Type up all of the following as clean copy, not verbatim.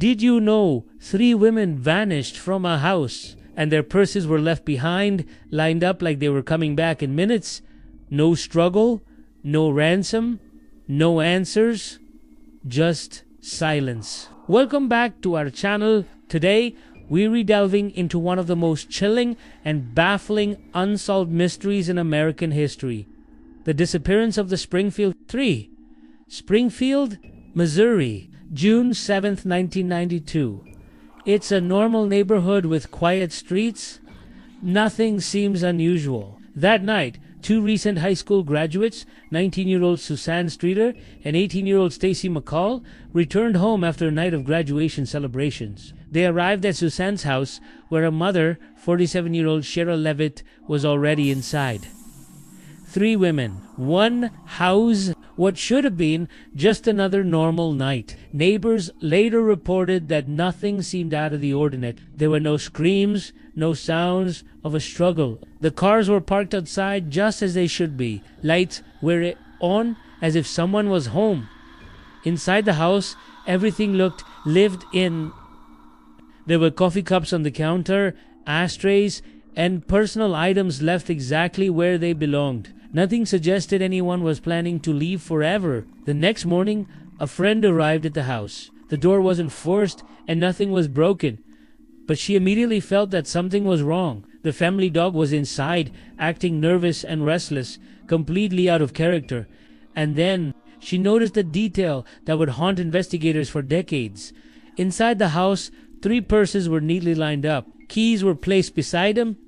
Did you know 3 women vanished from a house and their purses were left behind, lined up like they were coming back in minutes? No struggle, no ransom, no answers, just silence. Welcome back to our channel. Today, we're redelving into one of the most chilling and baffling unsolved mysteries in American history. The disappearance of the Springfield 3. Springfield, Missouri, June 7th, 1992. It's a normal neighborhood with quiet streets. Nothing seems unusual. That night, 2 recent high school graduates, 19-year-old Suzanne Streeter and 18-year-old Stacy McCall, returned home after a night of graduation celebrations. They arrived at Suzanne's house, where her mother, 47-year-old Cheryl Levitt, was already inside. 3 women, 1 house, what should have been just another normal night. Neighbors later reported that nothing seemed out of the ordinary. There were no screams, no sounds of a struggle. The cars were parked outside just as they should be. Lights were on as if someone was home. Inside the house, everything looked lived in. There were coffee cups on the counter, ashtrays, and personal items left exactly where they belonged. Nothing suggested anyone was planning to leave forever. The next morning, a friend arrived at the house. The door wasn't forced and nothing was broken, but she immediately felt that something was wrong. The family dog was inside, acting nervous and restless, completely out of character. And then she noticed a detail that would haunt investigators for decades. Inside the house, 3 purses were neatly lined up. Keys were placed beside them.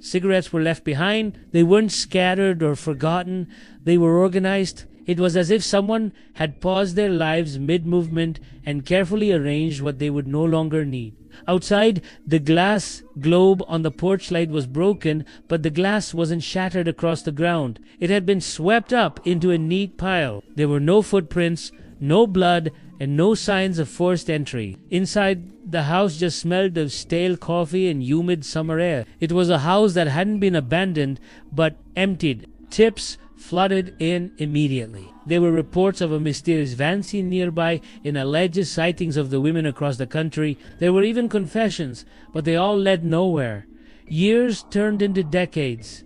Cigarettes were left behind. They weren't scattered or forgotten. They were organized. It was as if someone had paused their lives mid-movement and carefully arranged what they would no longer need. Outside, the glass globe on the porch light was broken, but the glass wasn't shattered across the ground. It had been swept up into a neat pile. There were no footprints, no blood, and no signs of forced entry. Inside, the house just smelled of stale coffee and humid summer air. It was a house that hadn't been abandoned, but emptied. Tips flooded in immediately. There were reports of a mysterious van seen nearby and alleged sightings of the women across the country. There were even confessions, but they all led nowhere. Years turned into decades.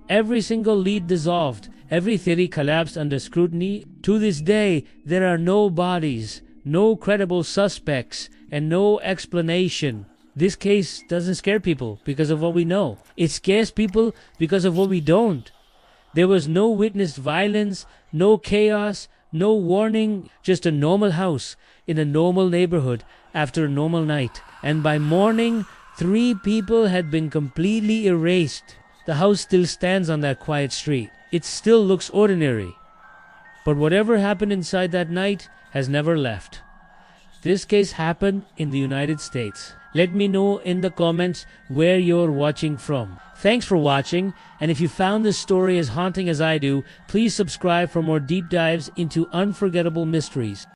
Every single lead dissolved. Every theory collapsed under scrutiny. To this day, there are no bodies, no credible suspects, and no explanation. This case doesn't scare people because of what we know. It scares people because of what we don't. There was no witnessed violence, no chaos, no warning, just a normal house in a normal neighborhood after a normal night. And by morning, 3 people had been completely erased. The house still stands on that quiet street. It still looks ordinary. But whatever happened inside that night has never left. This case happened in the United States. Let me know in the comments where you're watching from. Thanks for watching, and if you found this story as haunting as I do, please subscribe for more deep dives into unforgettable mysteries.